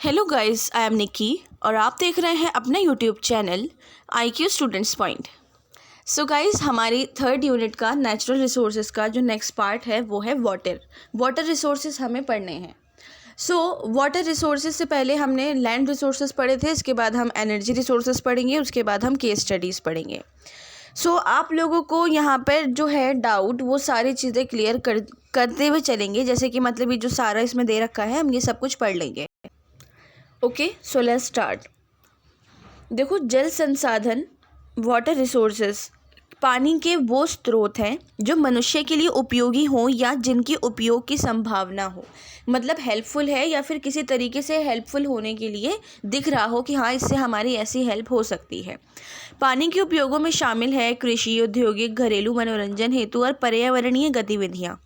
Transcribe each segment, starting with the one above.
Hello guys, I am निकी और आप देख रहे हैं अपना YouTube channel IQ students point. So guys, हमारी थर्ड यूनिट का नेचुरल रिसोर्सेज का जो नेक्स्ट पार्ट है वो है वाटर रिसोर्सेज हमें पढ़ने हैं। वाटर रिसोर्सेज से पहले हमने लैंड रिसोर्सेज पढ़े थे, इसके बाद हम एनर्जी रिसोर्सेज पढ़ेंगे, उसके बाद हम केस स्टडीज़ पढ़ेंगे। आप लोगों को यहाँ पर जो है डाउट वो सारी चीज़ें क्लियर करते हुए चलेंगे, जैसे कि मतलब ये जो सारा इसमें दे रखा है हम ये सब कुछ पढ़ लेंगे। Okay, so let's start. देखो, जल संसाधन वाटर रिसोर्सेज पानी के वो स्रोत हैं जो मनुष्य के लिए उपयोगी हों या जिनकी उपयोग की संभावना हो, मतलब हेल्पफुल है या फिर किसी तरीके से हेल्पफुल होने के लिए दिख रहा हो कि हाँ इससे हमारी ऐसी हेल्प हो सकती है। पानी के उपयोगों में शामिल है कृषि, औद्योगिक, घरेलू, मनोरंजन हेतु और पर्यावरणीय गतिविधियाँ।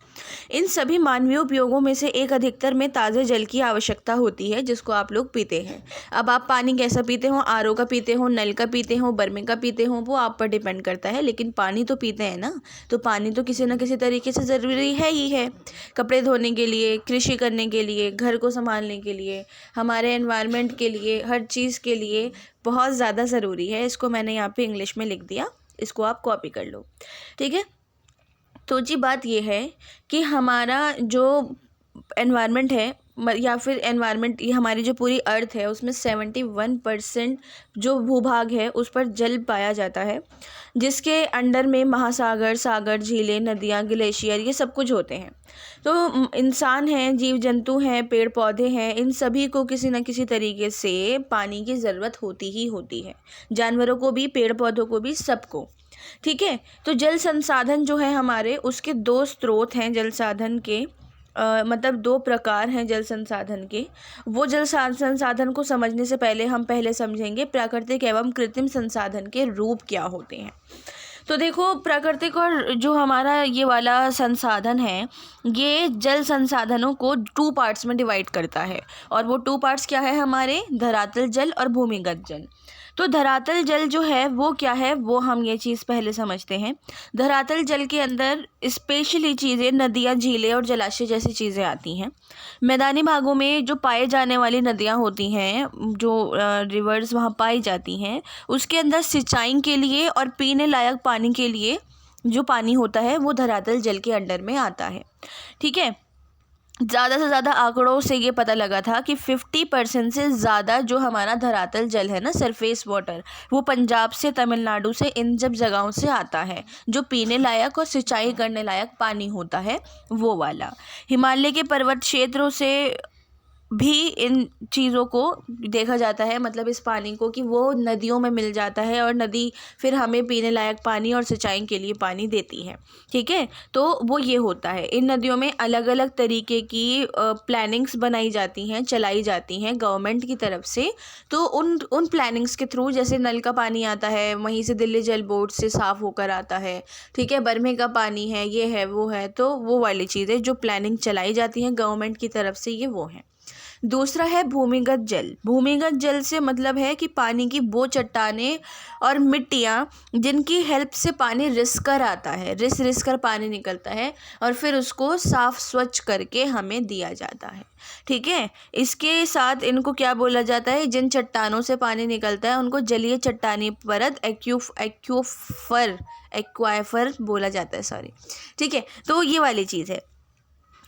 इन सभी मानवीय उपयोगों में से एक अधिकतर में ताज़े जल की आवश्यकता होती है जिसको आप लोग पीते हैं। अब आप पानी कैसा पीते हो, RO का पीते हो, नल का पीते हो, बर्मे का पीते हो, वो आप पर डिपेंड करता है, लेकिन पानी तो पीते हैं ना। तो पानी तो किसी न किसी तरीके से ज़रूरी है ही है, कपड़े धोने के लिए, कृषि करने के लिए, घर को संभालने के लिए, हमारे एनवायरनमेंट के लिए, हर चीज़ के लिए बहुत ज़्यादा ज़रूरी है। इसको मैंने यहाँ पे इंग्लिश में लिख दिया, इसको आप कॉपी कर लो, ठीक है। तो जी बात ये है कि हमारा जो एनवायरनमेंट है या फिर एनवायरनमेंट, ये हमारी जो पूरी अर्थ है उसमें 71% जो भूभाग है उस पर जल पाया जाता है, जिसके अंडर में महासागर, सागर, झीलें, नदियाँ, ग्लेशियर, ये सब कुछ होते हैं। तो इंसान हैं, जीव जंतु हैं, पेड़ पौधे हैं, इन सभी को किसी न किसी तरीके से पानी की ज़रूरत होती ही होती है, जानवरों को भी, पेड़ पौधों को भी, सबको, ठीक है। तो जल संसाधन जो है हमारे, उसके दो स्रोत हैं जल साधन के, मतलब दो प्रकार हैं जल संसाधन के। वो जल संसाधन को समझने से पहले हम पहले समझेंगे प्राकृतिक एवं कृत्रिम संसाधन के रूप क्या होते हैं। तो देखो, प्राकृतिक और जो हमारा ये वाला संसाधन है, ये जल संसाधनों को 2 पार्ट्स में डिवाइड करता है, और वो 2 पार्ट्स क्या है हमारे, धरातल जल और भूमिगत जल। तो धरातल जल जो है वो क्या है, वो हम ये चीज़ पहले समझते हैं। धरातल जल के अंदर स्पेशली चीज़ें नदियाँ, झीलें और जलाशय जैसी चीज़ें आती हैं। मैदानी भागों में जो पाए जाने वाली नदियाँ होती हैं, जो रिवर्स वहाँ पाई जाती हैं, उसके अंदर सिंचाई के लिए और पीने लायक पानी के लिए जो पानी होता है वो धरातल जल के अंडर में आता है, ठीक है। ज़्यादा से ज़्यादा आंकड़ों से ये पता लगा था कि 50% से ज़्यादा जो हमारा धरातल जल है ना, सरफेस वाटर, वो पंजाब से, तमिलनाडु से, इन जब जगहों से आता है, जो पीने लायक और सिंचाई करने लायक पानी होता है वो वाला। हिमालय के पर्वत क्षेत्रों से भी इन चीज़ों को देखा जाता है, मतलब इस पानी को, कि वो नदियों में मिल जाता है और नदी फिर हमें पीने लायक पानी और सिंचाई के लिए पानी देती है, ठीक है। तो वो ये होता है, इन नदियों में अलग अलग तरीके की प्लानिंग्स बनाई जाती हैं, चलाई जाती हैं गवर्नमेंट की तरफ से। तो उन प्लानिंग्स के थ्रू, जैसे नल का पानी आता है, वहीं से दिल्ली जल बोर्ड से साफ़ होकर आता है, ठीक है, बरमे का पानी है, ये है, वो है, तो वो वाली चीज़ें जो प्लानिंग चलाई जाती हैं गवर्नमेंट की तरफ से, ये वो हैं। दूसरा है भूमिगत जल। भूमिगत जल से मतलब है कि पानी की वो चट्टानें और मिट्टियाँ जिनकी हेल्प से पानी रिस कर आता है, रिस कर पानी निकलता है और फिर उसको साफ़ स्वच्छ करके हमें दिया जाता है, ठीक है। इसके साथ इनको क्या बोला जाता है, जिन चट्टानों से पानी निकलता है उनको जलीय चट्टानी परत, एक्वाफर बोला जाता है, सॉरी, ठीक है। तो ये वाली चीज़ है।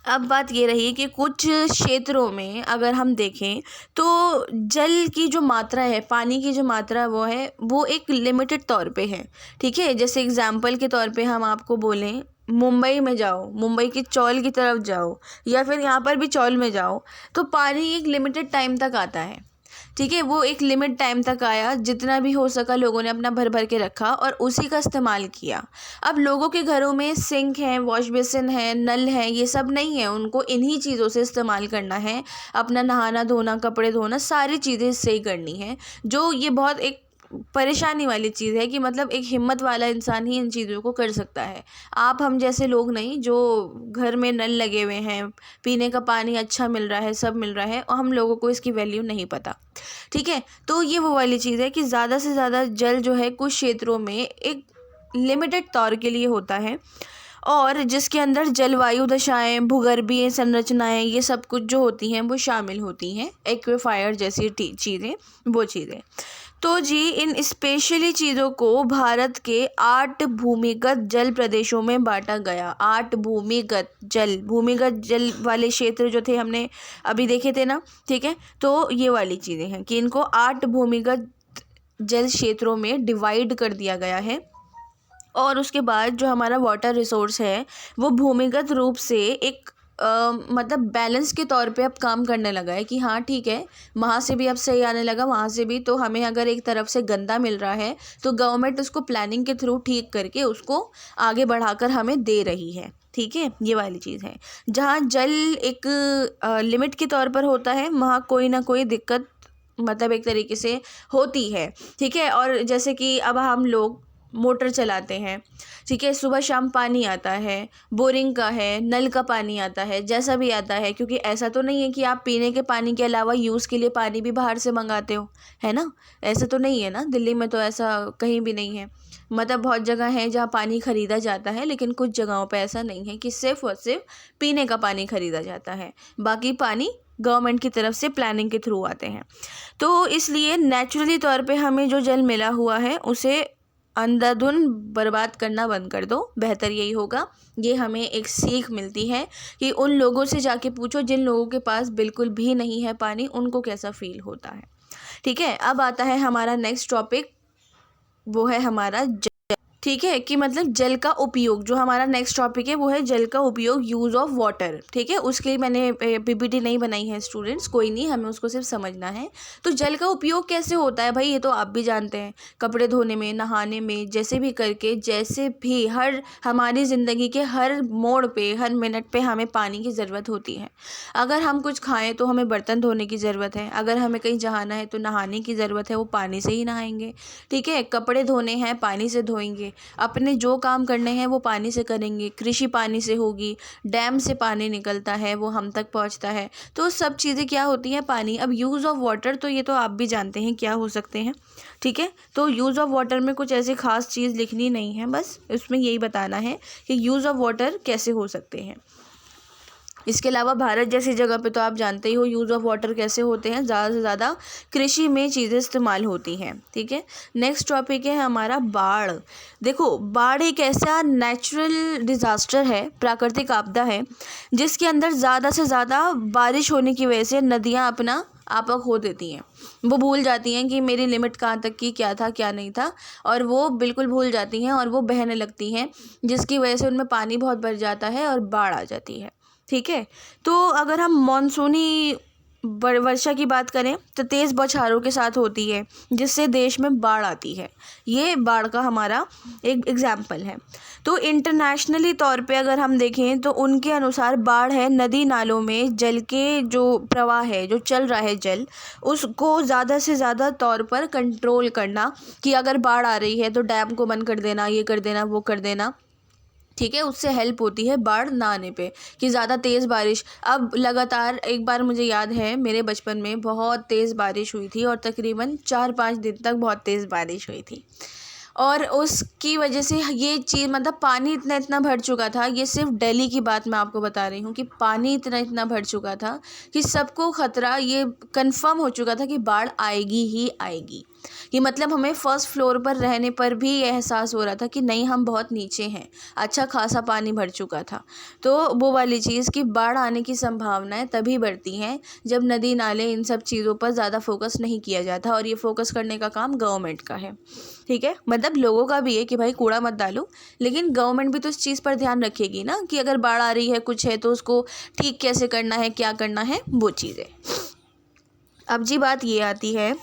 अब बात ये रही कि कुछ क्षेत्रों में अगर हम देखें तो जल की जो मात्रा है, पानी की जो मात्रा वो एक लिमिटेड तौर पे है, ठीक है। जैसे एग्जांपल के तौर पे हम आपको बोलें, मुंबई में जाओ, मुंबई की चौल की तरफ जाओ या फिर यहाँ पर भी चौल में जाओ, तो पानी एक लिमिटेड टाइम तक आता है, ठीक है। वो एक लिमिट टाइम तक आया, जितना भी हो सका लोगों ने अपना भर भर के रखा और उसी का इस्तेमाल किया। अब लोगों के घरों में सिंक है, वॉश बेसिन है, नल है, ये सब नहीं है, उनको इन्हीं चीज़ों से इस्तेमाल करना है, अपना नहाना धोना, कपड़े धोना, सारी चीज़ें इससे ही करनी है। जो ये बहुत एक परेशानी वाली चीज़ है कि मतलब एक हिम्मत वाला इंसान ही इन चीज़ों को कर सकता है, आप हम जैसे लोग नहीं, जो घर में नल लगे हुए हैं, पीने का पानी अच्छा मिल रहा है, सब मिल रहा है, और हम लोगों को इसकी वैल्यू नहीं पता, ठीक है। तो ये वो वाली चीज़ है कि ज़्यादा से ज़्यादा जल जो है कुछ क्षेत्रों में एक लिमिटेड तौर के लिए होता है और जिसके अंदर जलवायु दशाएं, भूगर्भीय संरचनाएं, ये सब कुछ जो होती हैं वो शामिल होती हैं, एक्वीफायर जैसी चीज़ें, वो चीज़ें। तो जी इन स्पेशली चीज़ों को भारत के 8 भूमिगत जल प्रदेशों में बांटा गया। 8 भूमिगत जल वाले क्षेत्र जो थे हमने अभी देखे थे ना, ठीक है। तो ये वाली चीज़ें हैं कि इनको 8 भूमिगत जल क्षेत्रों में डिवाइड कर दिया गया है। और उसके बाद जो हमारा वाटर रिसोर्स है वो भूमिगत रूप से एक मतलब बैलेंस के तौर पे अब काम करने लगा है कि हाँ ठीक है, वहाँ से भी अब सही आने लगा, वहाँ से भी। तो हमें अगर एक तरफ से गंदा मिल रहा है तो गवर्नमेंट उसको प्लानिंग के थ्रू ठीक करके उसको आगे बढ़ाकर हमें दे रही है, ठीक है। ये वाली चीज़ है। जहाँ जल एक लिमिट के तौर पर होता है वहाँ कोई ना कोई दिक्कत मतलब एक तरीके से होती है, ठीक है। और जैसे कि अब हम लोग मोटर चलाते हैं, ठीक है, सुबह शाम पानी आता है, बोरिंग का है, नल का पानी आता है, जैसा भी आता है, क्योंकि ऐसा तो नहीं है कि आप पीने के पानी के अलावा यूज़ के लिए पानी भी बाहर से मंगाते हो, है ना। ऐसा तो नहीं है ना, दिल्ली में तो ऐसा कहीं भी नहीं है। मतलब बहुत जगह है जहाँ पानी ख़रीदा जाता है, लेकिन कुछ जगहों पे ऐसा नहीं है कि सिर्फ़ और सिर्फ पीने का पानी ख़रीदा जाता है, बाकी पानी गवर्नमेंट की तरफ से प्लानिंग के थ्रू आते हैं। तो इसलिए नेचुरली तौर पे हमें जो जल मिला हुआ है उसे अंधाधुंध बर्बाद करना बंद कर दो, बेहतर यही होगा। ये हमें एक सीख मिलती है कि उन लोगों से जाके पूछो जिन लोगों के पास बिल्कुल भी नहीं है पानी, उनको कैसा फील होता है, ठीक है। अब आता है हमारा नेक्स्ट टॉपिक, वो है हमारा ठीक है, कि मतलब जल का उपयोग। जो हमारा नेक्स्ट टॉपिक है वो है जल का उपयोग, यूज़ ऑफ वाटर, ठीक है। उसके लिए मैंने पीपीटी नहीं बनाई है स्टूडेंट्स, कोई नहीं, हमें उसको सिर्फ समझना है। तो जल का उपयोग कैसे होता है भाई, ये तो आप भी जानते हैं, कपड़े धोने में, नहाने में, जैसे भी करके, जैसे भी हर हमारी ज़िंदगी के हर मोड़ पे, हर मिनट पे हमें पानी की ज़रूरत होती है। अगर हम कुछ खाएँ तो हमें बर्तन धोने की ज़रूरत है, अगर हमें कहीं जाना है तो नहाने की ज़रूरत है, वो पानी से ही नहाएंगे, ठीक है। कपड़े धोने हैं पानी से धोएंगे, अपने जो काम करने हैं वो पानी से करेंगे, कृषि पानी से होगी, डैम से पानी निकलता है वो हम तक पहुंचता है। तो सब चीज़ें क्या होती हैं, पानी। अब यूज़ ऑफ वाटर तो ये तो आप भी जानते हैं क्या हो सकते हैं, ठीक है। तो यूज़ ऑफ वाटर में कुछ ऐसी खास चीज़ लिखनी नहीं है, बस इसमें यही बताना है कि यूज़ ऑफ वाटर कैसे हो सकते हैं। इसके अलावा भारत जैसी जगह पे तो आप जानते ही हो यूज़ ऑफ वाटर कैसे होते हैं, ज़्यादा से ज़्यादा कृषि में चीज़ें इस्तेमाल होती हैं, ठीक है। नेक्स्ट टॉपिक है हमारा बाढ़। देखो, बाढ़ एक ऐसा नेचुरल डिज़ास्टर है, प्राकृतिक आपदा है, जिसके अंदर ज़्यादा से ज़्यादा बारिश होने की वजह से नदियाँ अपना आपा खो देती हैं। वो भूल जाती हैं कि मेरी लिमिट कहाँ तक की, क्या था क्या नहीं था, और वो बिल्कुल भूल जाती हैं और वो बहने लगती हैं, जिसकी वजह से उनमें पानी बहुत भर जाता है और बाढ़ आ जाती है, ठीक है। तो अगर हम मानसूनी वर्षा की बात करें तो तेज़ बौछारों के साथ होती है, जिससे देश में बाढ़ आती है। ये बाढ़ का हमारा एक एग्जाम्पल है। तो इंटरनेशनली तौर पे अगर हम देखें तो उनके अनुसार बाढ़ है नदी नालों में जल के जो प्रवाह है, जो चल रहा है जल, उसको ज़्यादा से ज़्यादा तौर पर कंट्रोल करना, कि अगर बाढ़ आ रही है तो डैम को बंद कर देना, ये कर देना, वो कर देना, ठीक है। उससे हेल्प होती है बाढ़ ना आने पे, कि ज़्यादा तेज़ बारिश। अब लगातार एक बार मुझे याद है मेरे बचपन में बहुत तेज़ बारिश हुई थी, और तकरीबन 4-5 दिन तक बहुत तेज़ बारिश हुई थी, और उसकी वजह से ये चीज़ मतलब पानी इतना इतना भर चुका था। ये सिर्फ दिल्ली की बात मैं आपको बता रही हूँ कि पानी इतना इतना भर चुका था कि सबको ख़तरा, ये कंफर्म हो चुका था कि बाढ़ आएगी ही आएगी। कि मतलब हमें फर्स्ट फ्लोर पर रहने पर भी ये एहसास हो रहा था कि नहीं, हम बहुत नीचे हैं, अच्छा खासा पानी भर चुका था। तो वो वाली चीज़ कि बाढ़ आने की संभावनाएं तभी बढ़ती हैं जब नदी नाले इन सब चीज़ों पर ज़्यादा फोकस नहीं किया जाता, और ये फोकस करने का काम गवर्नमेंट का है, ठीक है। मतलब लोगों का भी है कि भाई कूड़ा मत डालो, लेकिन गवर्नमेंट भी तो इस चीज़ पर ध्यान रखेगी ना कि अगर बाढ़ आ रही है कुछ है तो उसको ठीक कैसे करना है, क्या करना है, वो चीज़ें। अब जी बात ये आती है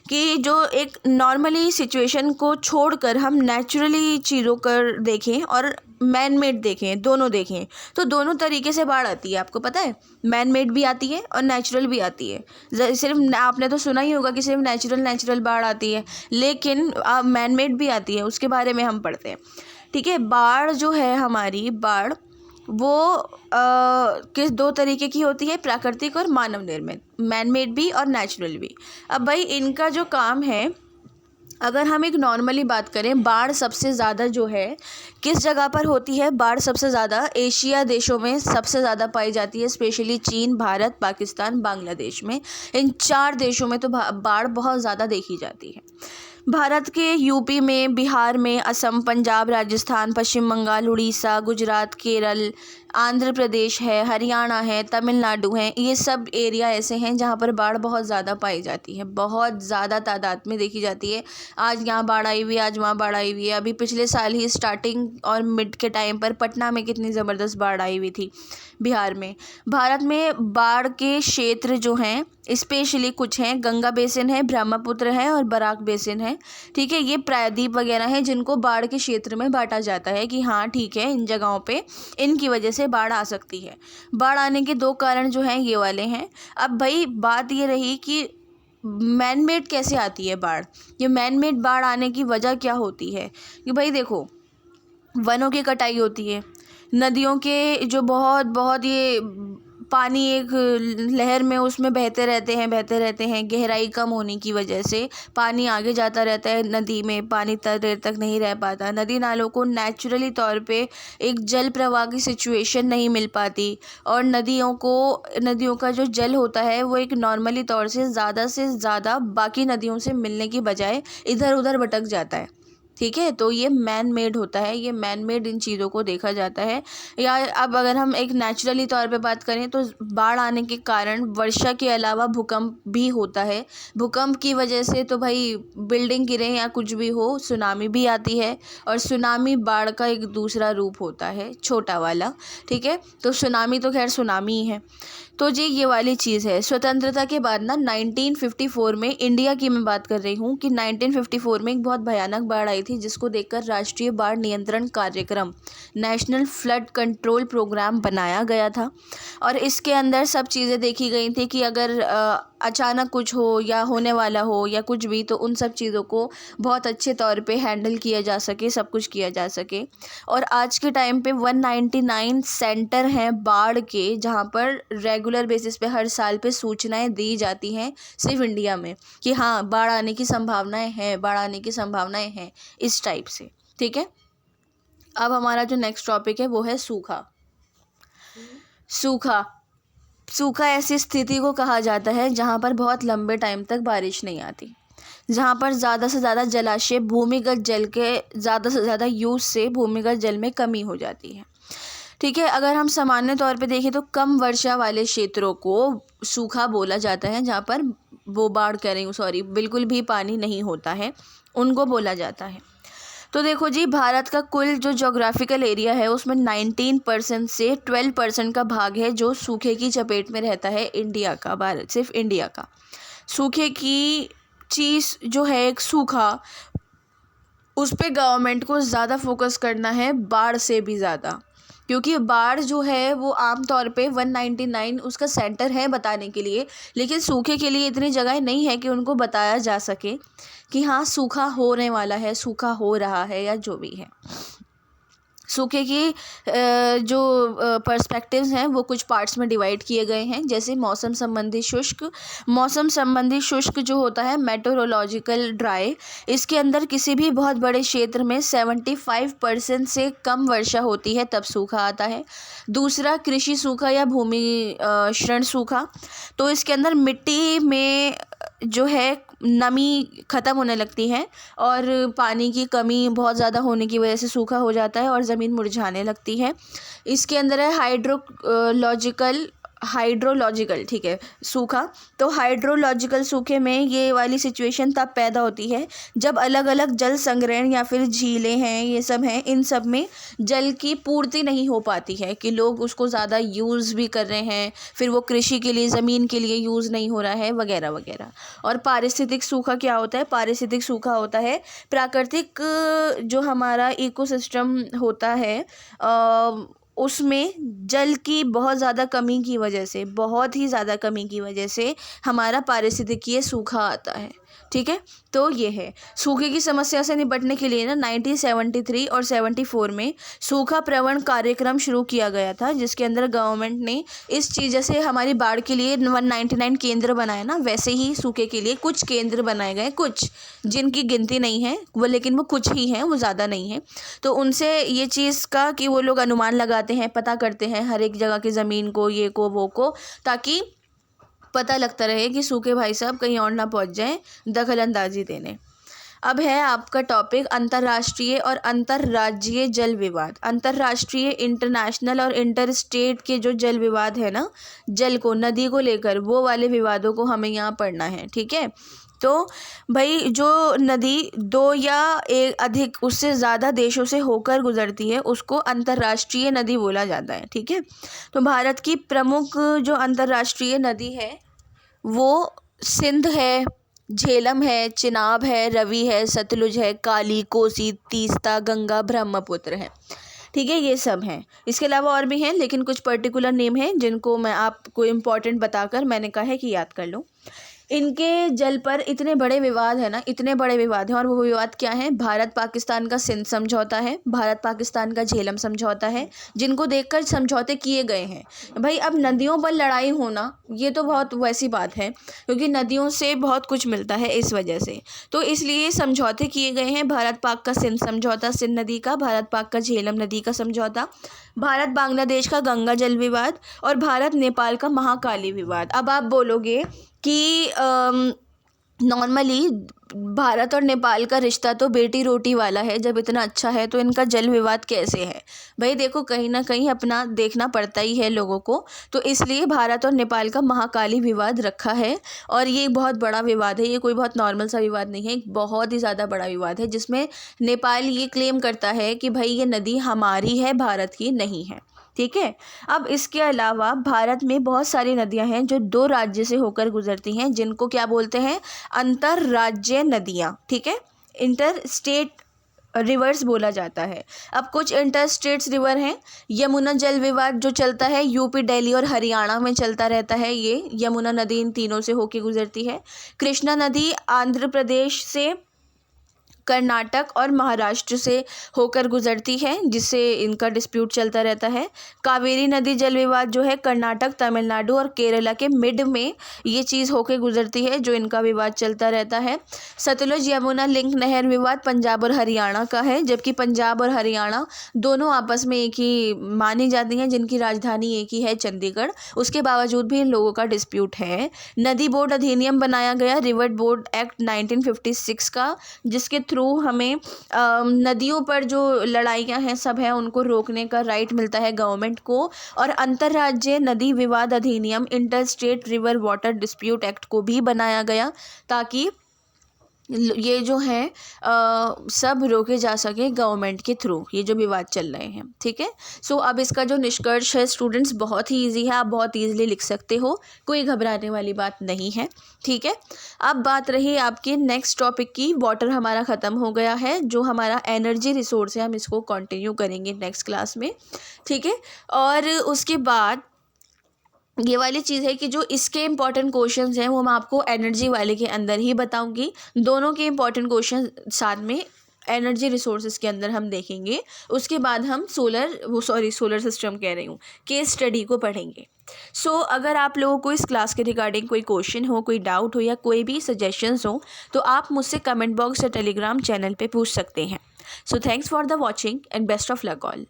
कि जो एक नॉर्मली सिचुएशन को छोड़कर हम नेचुरली चीज़ों कर देखें और मैन मेड देखें, दोनों देखें, तो दोनों तरीके से बाढ़ आती है। आपको पता है, मैन मेड भी आती है और नेचुरल भी आती है। सिर्फ आपने तो सुना ही होगा कि सिर्फ नेचुरल बाढ़ आती है, लेकिन मैन मेड भी आती है, उसके बारे में हम पढ़ते हैं, ठीक है। बाढ़ जो है हमारी, बाढ़ वो किस दो तरीके की होती है, प्राकृतिक और मानव निर्मित, मैन मेड भी और नेचुरल भी। अब भाई इनका जो काम है, अगर हम एक नॉर्मली बात करें, बाढ़ सबसे ज़्यादा जो है किस जगह पर होती है? बाढ़ सबसे ज़्यादा एशिया देशों में सबसे ज़्यादा पाई जाती है, स्पेशली चीन, भारत, पाकिस्तान, बांग्लादेश में। इन 4 देशों में तो बाढ़ बहुत ज़्यादा देखी जाती है। भारत के यूपी में, बिहार में, असम, पंजाब, राजस्थान, पश्चिम बंगाल, उड़ीसा, गुजरात, केरल, आंध्र प्रदेश है, हरियाणा है, तमिलनाडु है, ये सब एरिया ऐसे हैं जहाँ पर बाढ़ बहुत ज़्यादा पाई जाती है, बहुत ज़्यादा तादाद में देखी जाती है। आज यहाँ बाढ़ आई हुई है, आज वहाँ बाढ़ आई हुई है। अभी पिछले साल ही स्टार्टिंग और मिड के टाइम पर पटना में कितनी ज़बरदस्त बाढ़ आई हुई थी, बिहार में। भारत में बाढ़ के क्षेत्र जो हैं स्पेशली कुछ हैं, गंगा बेसिन है, ब्रह्मपुत्र है और बराक बेसिन है। ठीक है, ये प्रायद्वीप वगैरह हैं जिनको बाढ़ के क्षेत्र में बांटा जाता है कि हाँ ठीक है, इन जगहों पे इनकी वजह से बाढ़ आ सकती है। बाढ़ आने के 2 कारण जो हैं ये वाले हैं। अब भाई बात ये रही कि मैन मेड कैसे आती है बाढ़? ये मैन मेड बाढ़ आने की वजह क्या होती है? कि भाई देखो, वनों की कटाई होती है, नदियों के जो बहुत बहुत ये पानी एक लहर में उसमें बहते रहते हैं, गहराई कम होने की वजह से पानी आगे जाता रहता है नदी में, पानी तक देर तक नहीं रह पाता। नदी नालों को नेचुरली तौर पे एक जल प्रवाह की सिचुएशन नहीं मिल पाती, और नदियों का जो जल होता है वो एक नॉर्मली तौर से ज़्यादा बाकी नदियों से मिलने की बजाय इधर उधर भटक जाता है। ठीक है, तो ये मैन मेड होता है, ये मैन मेड इन चीज़ों को देखा जाता है। या अब अगर हम एक नेचुरली तौर पे बात करें तो बाढ़ आने के कारण वर्षा के अलावा भूकंप भी होता है। भूकंप की वजह से तो भाई बिल्डिंग गिरे या कुछ भी हो, सुनामी भी आती है, और सुनामी बाढ़ का एक दूसरा रूप होता है, छोटा वाला। ठीक है, तो सुनामी तो खैर सुनामी ही है। तो जी ये वाली चीज़ है। स्वतंत्रता के बाद ना 1954 में, इंडिया की मैं बात कर रही हूँ, कि 1954 में एक बहुत भयानक बाढ़ आई थी जिसको देखकर राष्ट्रीय बाढ़ नियंत्रण कार्यक्रम, नेशनल फ्लड कंट्रोल प्रोग्राम बनाया गया था। और इसके अंदर सब चीज़ें देखी गई थी कि अगर अचानक कुछ हो या होने वाला हो या कुछ भी, तो उन सब चीज़ों को बहुत अच्छे तौर पे हैंडल किया जा सके, सब कुछ किया जा सके। और आज के टाइम पे 199 सेंटर हैं बाढ़ के, जहाँ पर रेगुलर बेसिस पे हर साल पे सूचनाएं दी जाती हैं सिर्फ इंडिया में कि हाँ बाढ़ आने की संभावनाएं हैं, बाढ़ आने की संभावनाएं हैं, इस टाइप से। ठीक है, अब हमारा जो नेक्स्ट टॉपिक है वो है सूखा। सूखा ऐसी स्थिति को कहा जाता है जहाँ पर बहुत लंबे टाइम तक बारिश नहीं आती, जहाँ पर ज़्यादा से ज़्यादा जलाशय, भूमिगत जल के ज़्यादा से ज़्यादा यूज से भूमिगत जल में कमी हो जाती है। ठीक है, अगर हम सामान्य तौर पे देखें तो कम वर्षा वाले क्षेत्रों को सूखा बोला जाता है, जहाँ पर वो बाढ़ कह रही हूँ सॉरी, बिल्कुल भी पानी नहीं होता है, उनको बोला जाता है। तो देखो जी, भारत का कुल जो ज्योग्राफिकल एरिया है उसमें 19% से 12% का भाग है जो सूखे की चपेट में रहता है, इंडिया का, भारत सिर्फ इंडिया का। सूखे की चीज़ जो है एक सूखा, उस पे गवर्नमेंट को ज़्यादा फोकस करना है बाढ़ से भी ज़्यादा, क्योंकि बाढ़ जो है वो आम तौर पे 199 उसका सेंटर है बताने के लिए, लेकिन सूखे के लिए इतनी जगह नहीं है कि उनको बताया जा सके कि हाँ सूखा होने वाला है, सूखा हो रहा है, या जो भी है। सूखे की जो पर्सपेक्टिव्स हैं वो कुछ पार्ट्स में डिवाइड किए गए हैं, जैसे मौसम संबंधी शुष्क। मौसम संबंधी शुष्क जो होता है मेट्रोलॉजिकल ड्राई, इसके अंदर किसी भी बहुत बड़े क्षेत्र में 75% से कम वर्षा होती है तब सूखा आता है। दूसरा कृषि सूखा या भूमि क्षरण सूखा, तो इसके अंदर मिट्टी में जो है नमी ख़त्म होने लगती है और पानी की कमी बहुत ज़्यादा होने की वजह से सूखा हो जाता है और ज़मीन मुरझाने लगती है। इसके अंदर है हाइड्रोलॉजिकल ठीक है सूखा। तो हाइड्रोलॉजिकल सूखे में ये वाली सिचुएशन तब पैदा होती है जब अलग अलग जल संग्रहण या फिर झीलें हैं, ये सब हैं, इन सब में जल की पूर्ति नहीं हो पाती है कि लोग उसको ज़्यादा यूज़ भी कर रहे हैं, फिर वो कृषि के लिए, ज़मीन के लिए यूज़ नहीं हो रहा है वगैरह वगैरह। और पारिस्थितिक सूखा क्या होता है? पारिस्थितिक सूखा होता है प्राकृतिक जो हमारा इकोसिस्टम होता है उसमें जल की बहुत ज़्यादा कमी की वजह से, बहुत ही ज़्यादा कमी की वजह से हमारा पारिस्थितिकीय सूखा आता है। ठीक है। तो ये है सूखे की समस्या से निपटने के लिए ना 1973 और 74 में सूखा प्रवण कार्यक्रम शुरू किया गया था, जिसके अंदर गवर्नमेंट ने इस चीज़, जैसे हमारी बाढ़ के लिए 199 केंद्र बनाए ना, वैसे ही सूखे के लिए कुछ केंद्र बनाए गए, कुछ जिनकी गिनती नहीं है वो, लेकिन वो कुछ ही हैं, वो ज़्यादा नहीं है। तो उनसे ये चीज़ का कि वो लोग अनुमान लगाते हैं, पता करते हैं हर एक जगह की ज़मीन को, ये को वो को, ताकि पता लगता रहे कि सूखे भाई साहब कहीं और ना पहुंच जाएं दखल अंदाजी देने। अब है आपका टॉपिक अंतर्राष्ट्रीय और अंतर्राज्यीय जल विवाद। अंतर्राष्ट्रीय, इंटरनेशनल और इंटर स्टेट के जो जल विवाद है ना, जल को, नदी को लेकर, वो वाले विवादों को हमें यहाँ पढ़ना है, ठीक है। तो भाई जो नदी दो या एक अधिक उससे ज़्यादा देशों से होकर गुजरती है उसको अंतर्राष्ट्रीय नदी बोला जाता है, ठीक है। तो भारत की प्रमुख जो अंतर्राष्ट्रीय नदी है वो सिंध है, झेलम है, चिनाब है, रवि है, सतलुज है, काली, कोसी, तीस्ता, गंगा, ब्रह्मपुत्र है, ठीक है। ये सब हैं। इसके अलावा और भी हैं, लेकिन कुछ पर्टिकुलर नेम हैं जिनको मैं आपको इम्पोर्टेंट बताकर मैंने कहा है कि याद कर लो। इनके जल पर इतने बड़े विवाद है ना, इतने बड़े विवाद हैं, और वो विवाद क्या है? भारत पाकिस्तान का सिंध समझौता है, भारत पाकिस्तान का झेलम समझौता है, जिनको देखकर समझौते किए गए हैं। भाई अब नदियों पर लड़ाई होना ये तो बहुत वैसी बात है, क्योंकि नदियों से बहुत कुछ मिलता है इस वजह से, तो इसलिए समझौते किए गए हैं। भारत पाक का सिंध समझौता, सिंध नदी का, भारत पाक का झेलम नदी का समझौता, भारत बांग्लादेश का गंगा जल विवाद, और भारत नेपाल का महाकाली विवाद। अब आप बोलोगे कि नॉर्मली भारत और नेपाल का रिश्ता तो बेटी रोटी वाला है, जब इतना अच्छा है तो इनका जल विवाद कैसे है? भाई देखो, कहीं ना कहीं अपना देखना पड़ता ही है लोगों को, तो इसलिए भारत और नेपाल का महाकाली विवाद रखा है। और ये बहुत बड़ा विवाद है, ये कोई बहुत नॉर्मल सा विवाद नहीं है, एक बहुत ही ज़्यादा बड़ा विवाद है, जिसमें नेपाल ये क्लेम करता है कि भाई ये नदी हमारी है, भारत की नहीं है, ठीक है। अब इसके अलावा भारत में बहुत सारी नदियां हैं जो दो राज्य से होकर गुजरती हैं, जिनको क्या बोलते हैं? अंतर्राज्यीय नदियां, ठीक है। इंटर स्टेट रिवर्स बोला जाता है। अब कुछ इंटर स्टेट्स रिवर हैं। यमुना जल विवाद जो चलता है यूपी, दिल्ली और हरियाणा में चलता रहता है, ये यमुना नदी इन तीनों से होकर गुजरती है। कृष्णा नदी आंध्र प्रदेश से, कर्नाटक और महाराष्ट्र से होकर गुजरती है, जिससे इनका डिस्प्यूट चलता रहता है। कावेरी नदी जल विवाद जो है कर्नाटक, तमिलनाडु और केरला के मिड में ये चीज़ होकर गुजरती है, जो इनका विवाद चलता रहता है। सतलुज यमुना लिंक नहर विवाद पंजाब और हरियाणा का है, जबकि पंजाब और हरियाणा दोनों आपस में एक ही मानी जाती हैं, जिनकी राजधानी एक ही है, चंडीगढ़। उसके बावजूद भी इन लोगों का डिस्प्यूट है। नदी बोर्ड अधिनियम बनाया गया, रिवर बोर्ड एक्ट 1956 का, जिसके थ्रू हमें नदियों पर जो लड़ाइयाँ हैं सब हैं उनको रोकने का राइट मिलता है गवर्नमेंट को। और अंतर्राज्यीय नदी विवाद अधिनियम, inter state river water dispute act को भी बनाया गया, ताकि ये जो है सब रोके जा सके गवर्नमेंट के थ्रू, ये जो विवाद चल रहे हैं, ठीक है। सो अब इसका जो निष्कर्ष है स्टूडेंट्स बहुत ही इजी है, आप बहुत ईजिली लिख सकते हो, कोई घबराने वाली बात नहीं है, ठीक है। अब बात रही आपके नेक्स्ट टॉपिक की। वाटर हमारा ख़त्म हो गया है, जो हमारा एनर्जी रिसोर्स है हम इसको कंटिन्यू करेंगे नेक्स्ट क्लास में, ठीक है। और उसके बाद ये वाली चीज़ है कि जो इसके इम्पॉर्टेंट क्वेश्चंस हैं वो मैं आपको एनर्जी वाले के अंदर ही बताऊंगी। दोनों के इम्पॉर्टेंट क्वेश्चन साथ में एनर्जी रिसोर्सेज के अंदर हम देखेंगे। उसके बाद हम सोलर सिस्टम कह रही हूँ, केस स्टडी को पढ़ेंगे। सो अगर आप लोगों को इस क्लास के रिगार्डिंग कोई क्वेश्चन हो, कोई डाउट हो या कोई भी सजेशंस हो, तो आप मुझसे कमेंट बॉक्स या टेलीग्राम चैनल पे पूछ सकते हैं। So thanks for the watching and best of luck all.